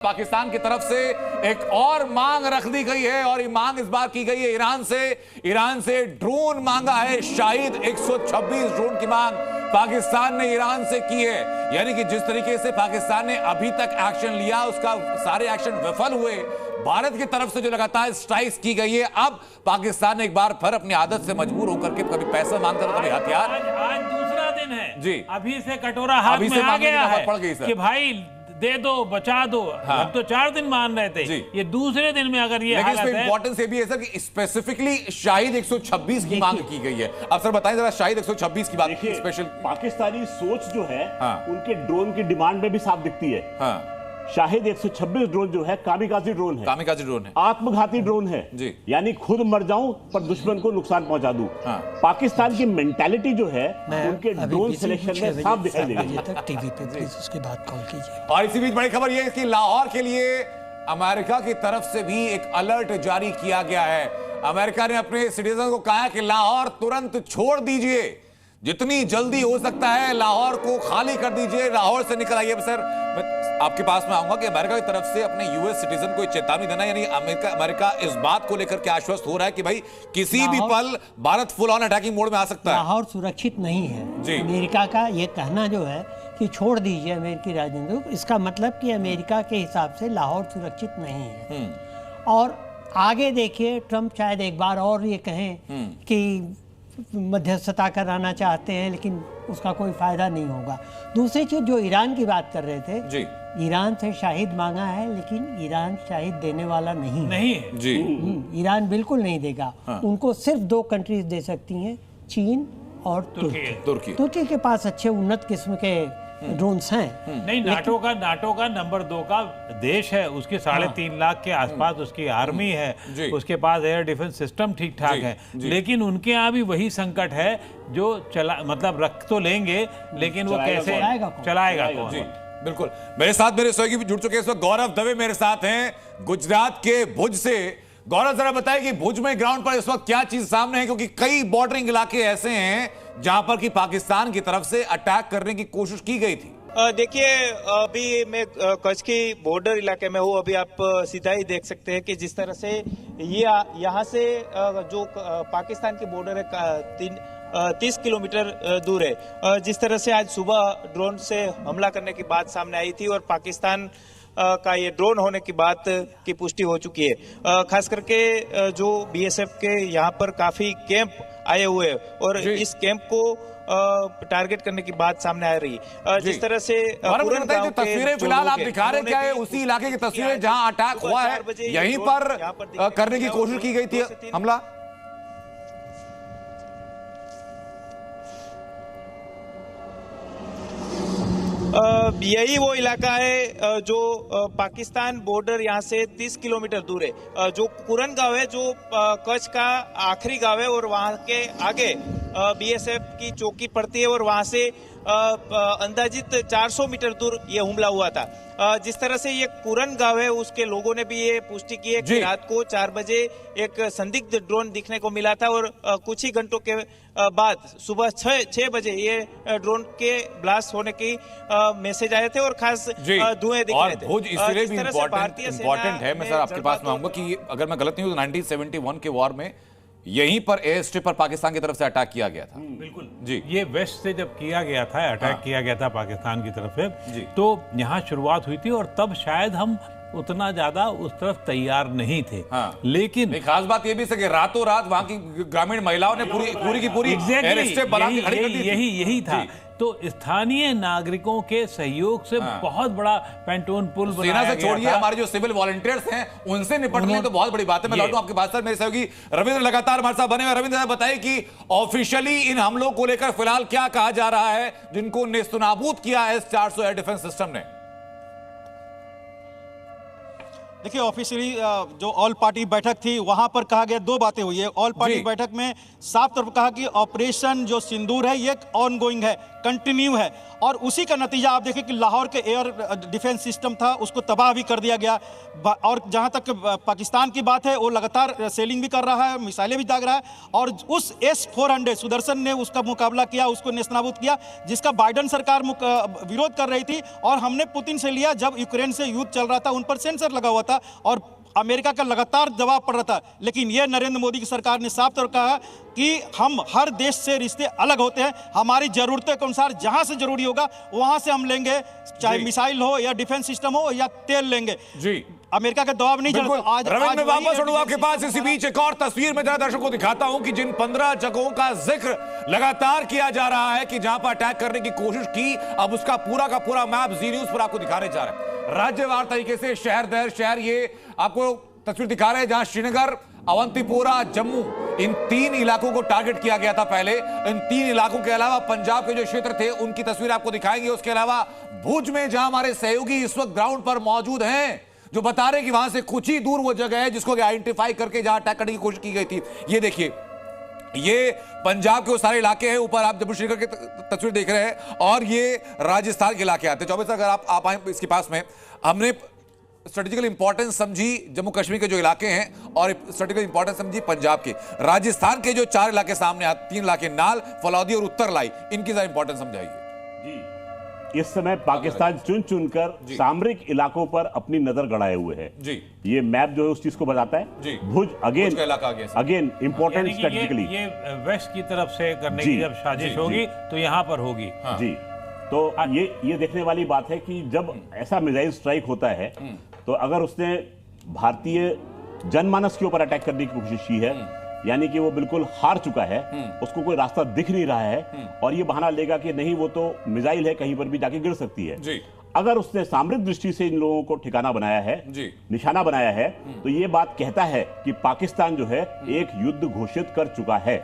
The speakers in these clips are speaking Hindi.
पाकिस्तान की तरफ से एक और मांग रख दी गई है और ये मांग इस बार की गई है ईरान से ड्रोन मांगा है। शाहिद 126 ड्रोन की मांग पाकिस्तान ने ईरान से की है। यानी कि जिस तरीके से पाकिस्तान ने अभी तक एक्शन लिया उसका सारे एक्शन विफल हुए। भारत की तरफ से जो लगातार स्ट्राइक्स की गई है, अब पाकिस्तान ने एक बार फिर अपनी आदत से मजबूर होकर के कभी पैसा मांगता था, कभी हथियार। आज दूसरा दिन है जी, अभी से कटोरा हाथ में आ गया है पड़ गई कि भाई दे दो, बचा दो। हाँ। अब तो 4 दिन मान रहे थे, ये दूसरे दिन में अगर ये हालत है। इंपॉर्टेंस ये भी है सर कि स्पेसिफिकली शाहिद 126 की मांग की गई है। अब सर बताएं जरा शाहिद 126 की बात। स्पेशल पाकिस्तानी सोच जो है उनके ड्रोन की डिमांड में भी साफ दिखती है। शाहिद 126 ड्रोन जो है कामिकाजी ड्रोन है, आत्मघाती ड्रोन है जी। यानी खुद मर जाऊं पर दुश्मन को नुकसान पहुंचा दूं। पाकिस्तान की मेंटालिटी जो है उनके ड्रोन सिलेक्शन में साफ दिखाई दे रही है। टीवी पे प्लीज उसके बाद कॉल कीजिए। और इसी बीच बड़ी खबर यह है कि लाहौर के लिए अमेरिका की तरफ से भी एक अलर्ट जारी किया गया है। अमेरिका ने अपने सिटीजन को कहा कि लाहौर तुरंत छोड़ दीजिए, जितनी जल्दी हो सकता है लाहौर को खाली कर दीजिए, लाहौर से निकल आइए। सर मैं आपके पास में आऊंगा कि अमेरिका की तरफ से अपने यूएस सिटीजन को चेतावनी देना, यानी अमेरिका इस बात को लेकर के आश्वस्त हो रहा है कि भाई किसी भी पल Bharat full on attacking mode में आ सकता है। लाहौर सुरक्षित नहीं है। अमेरिका का यह कहना जो है कि छोड़ दीजिए अमेरिकी राजनीति, इसका मतलब कि अमेरिका के हिसाब से लाहौर सुरक्षित नहीं है। और आगे देखिए, ट्रंप शायद एक बार और ये कहें कि मध्यस्थता कराना चाहते हैं, लेकिन उसका कोई फायदा नहीं होगा। दूसरी चीज जो ईरान की बात कर रहे थे जी, ईरान से शाहिद मांगा है, लेकिन ईरान शाहिद देने वाला नहीं है जी। ईरान बिल्कुल नहीं देगा। उनको सिर्फ 2 कंट्रीज दे सकती हैं, चीन और तुर्की के पास अच्छे उन्नत किस्म के ड्रोन्स हैं। नहीं, नाटो का नंबर 2 का देश है, उसके 3.5 लाख के आसपास उसकी आर्मी है, उसके पास एयर डिफेंस सिस्टम ठीक ठाक है, लेकिन उनके यहाँ भी वही संकट है जो मतलब रख तो लेंगे, लेकिन वो कैसे चलाएगा कौन? जी बिल्कुल। मेरे साथ मेरे सहयोगी भी जुड़ चुके हैं इस वक्त। गौरव दवे मेरे साथ हैं गुजरात के भुज से। गौरव जरा बताइए कि भुज में ग्राउंड पर इस वक्त क्या चीज सामने है, क्योंकि कई बॉर्डरिंग इलाके ऐसे हैं जहां पर कि पाकिस्तान की तरफ से अटैक करने की कोशिश की गई थी। देखिए, अभी मैं कच्छ की बॉर्डर इलाके में हूँ। अभी आप सीधा ही देख सकते हैं कि जिस तरह से ये यहाँ से जो पाकिस्तान की बॉर्डर है 30 किलोमीटर दूर है। जिस तरह से आज सुबह ड्रोन से हमला करने की बात सामने आई थी और पाकिस्तान का ये ड्रोन होने की बात की पुष्टि हो चुकी है। खास करके जो बीएसएफ के यहाँ पर काफी कैंप आए हुए हैं और इस कैंप को टारगेट करने की बात सामने आ रही है। जिस तरह से जो तस्वीरें फिलहाल आप दिखा रहे हैं, क्या है उसी इलाके की तस्वीरें जहां अटैक हुआ है, यहीं पर करने की कोशिश की गई थी हमला? यही वो इलाका है जो पाकिस्तान बॉर्डर यहाँ से 30 किलोमीटर दूर है। जो कुरन गांव है, जो कच्छ का आखिरी गांव है, और वहाँ के आगे बीएसएफ की चौकी पड़ती है और वहाँ से अंदाजित 400 मीटर दूर ये हमला हुआ था। जिस तरह से ये कुरन गांव है, उसके लोगों ने भी ये पुष्टि की है कि रात को 4 बजे एक संदिग्ध ड्रोन दिखने को मिला था और कुछ ही घंटों के बाद सुबह 6 बजे ये ड्रोन के ब्लास्ट होने की मैसेज आए थे और खास धुएं दिख रहे थे। भुज इसलिए भी इम्पोर्टेंट है, मैं सर आपके पास में आऊंगा कि अगर मैं गलत नहीं हूं तो 1971 के वॉर में यहीं पर एयर स्ट्रिप पर पाकिस्तान की तरफ से अटैक किया गया था। बिल्कुल जी, ये वेस्ट से जब किया गया था, अटैक किया गया था पाकिस्तान की तरफ से, तो यहाँ शुरुआत हुई थी और तब शायद हम उतना ज्यादा उस तरफ तैयार नहीं थे। लेकिन खास बात यह भी है कि रातों रात वहां की ग्रामीण महिलाओं ने पूरी की पूरी एयर स्ट्रिप बना के खड़ी कर दी थी। यही था। तो स्थानीय नागरिकों के सहयोग से बहुत बड़ा पेंटोन पुल बनाया गया था। सेना से छोड़िए, हमारे जो सिविल वॉलंटियर्स हैं उनसे निपटने तो बहुत बड़ी बात है। मैं लौटूं आपके पास सर, मेरे सहयोगी रविंद्र लगातार हमारे साथ बने हुए। रविंद्र बताइए कि ऑफिशियली इन हमलों को लेकर फिलहाल क्या कहा जा रहा है, जिनको नेस्तनाबूद किया है S-400 एयर डिफेंस सिस्टम ने? देखिए, ऑफिशियली जो ऑल पार्टी बैठक थी वहां पर कहा गया 2 बातें हुई है। ऑल पार्टी बैठक में साफ तौर पर कहा कि ऑपरेशन जो सिंदूर है ये ऑन गोइंग है, कंटिन्यू है। और उसी का नतीजा आप देखें कि लाहौर के एयर डिफेंस सिस्टम था, उसको तबाह भी कर दिया गया। और जहां तक पाकिस्तान की बात है, वो लगातार सेलिंग भी कर रहा है, मिसाइलें भी दाग रहा है, और उस S-400 सुदर्शन ने उसका मुकाबला किया, उसको नेस्तनाबूद किया, जिसका बाइडेन सरकार विरोध कर रही थी। और हमने पुतिन से लिया जब यूक्रेन से युद्ध चल रहा था, उन पर सेंसर लगा हुआ था और अमेरिका का लगातार दबाव पड़ रहा था। लेकिन यह नरेंद्र मोदी की सरकार ने साफ तौर पर कहा कि हम हर देश से रिश्ते अलग होते हैं, हमारी जरूरतों के अनुसार जहां से जरूरी होगा वहां से हम लेंगे, चाहे मिसाइल हो या डिफेंस सिस्टम हो या तेल लेंगे जी। अमेरिका का दबाव नहीं चलता। आज मैं वापस उठूं आपके पास। इसी बीच एक और तस्वीर में जरा दर्शकों को दिखाता हूं कि जिन 15 जगहों का जिक्र लगातार किया जा रहा है कि जहां पर अटैक करने की कोशिश की, अब उसका पूरा का पूरा मैप जी न्यूज पर आपको दिखाने जा रहा है राज्यवार तरीके से, शहर दर शहर। ये आपको तस्वीर दिखा रहे हैं जहां श्रीनगर, अवंतीपोरा, जम्मू, इन 3 इलाकों को टारगेट किया गया था पहले। इन 3 इलाकों के अलावा पंजाब के जो क्षेत्र थे उनकी तस्वीर आपको दिखाएंगे। उसके अलावा भुज में जहां हमारे सहयोगी इस वक्त ग्राउंड पर मौजूद हैं, जो बता रहे हैं कि वहां से कुछ ही दूर वो जगह है जिसको आइडेंटिफाई करके जहां अटैक करने की कोशिश की गई थी। ये देखिए, ये पंजाब के वो सारे इलाके हैं, ऊपर आप जम्मू श्रीनगर की तस्वीर देख रहे हैं, और ये राजस्थान के इलाके आते हैं। 24 अगर आप आए इसके पास में, हमने स्ट्रेटेजिकल इंपॉर्टेंस समझी जम्मू कश्मीर के जो इलाके हैं और स्ट्रेटेजिकल इंपॉर्टेंस समझी पंजाब के। राजस्थान के जो 4 इलाके सामने आते, 3 इलाके नाल, फलौदी और उत्तर लाई, इनकी जरा इंपॉर्टेंस समझाइए जी। इस समय पाकिस्तान चुन चुनकर सामरिक इलाकों पर अपनी नजर गड़ाए हुए है जी। ये मैप जो है उस चीज को बताता है जी। भुज अगेन इंपॉर्टेंट स्ट्रेटेजिकली, ये वेस्ट की तरफ से करने की जब साजिश होगी तो यहां पर होगी जी। तो ये देखने वाली बात है कि जब ऐसा मिसाइल स्ट्राइक होता है तो अगर उसने भारतीय जनमानस के ऊपर अटैक करने की कोशिश की है, यानी कि वो बिल्कुल हार चुका है, उसको कोई रास्ता दिख नहीं रहा है, और ये बहाना लेगा कि नहीं वो तो मिसाइल है, कहीं पर भी जाके गिर सकती है जी। अगर उसने सामरिक दृष्टि से इन लोगों को ठिकाना बनाया है जी, निशाना बनाया है, तो ये बात कहता है कि पाकिस्तान जो है एक युद्ध घोषित कर चुका है,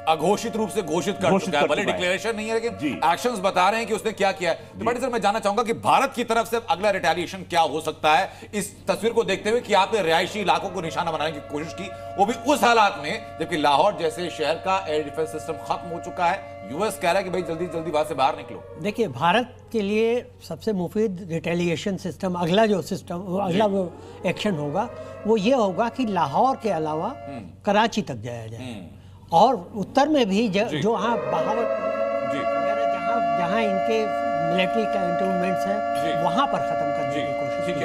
अघोषित रूप से घोषित कर चुका है। भले डिक्लेरेशन नहीं है लेकिन एक्शंस बता रहे हैं कि उसने क्या किया है। तो बड़ी सर, मैं जानना चाहूंगा कि भारत की तरफ से अगला रिटेलिएशन क्या हो सकता है इस तस्वीर को देखते हुए कि आपने रिहायशी इलाकों को निशाना बनाने की कोशिश की, वो भी उस हालात में जबकि लाहौर जैसे शहर का एयर डिफेंस सिस्टम खत्म हो चुका है। यूएस कह रहा है कि भाई जल्दी जल्दी वहां से बाहर निकलो। देखिए, भारत के लिए सबसे मुफीद रिटेलिएशन सिस्टम, अगला जो सिस्टम, अगला वो एक्शन होगा, वो ये होगा कि लाहौर के अलावा कराची तक जाया जाए, और उत्तर में भी जो वहाँ बहावत वगैरह जहाँ इनके मिलिट्री कैंटोनमेंट्स हैं, वहाँ पर खत्म करने की कोशिश की।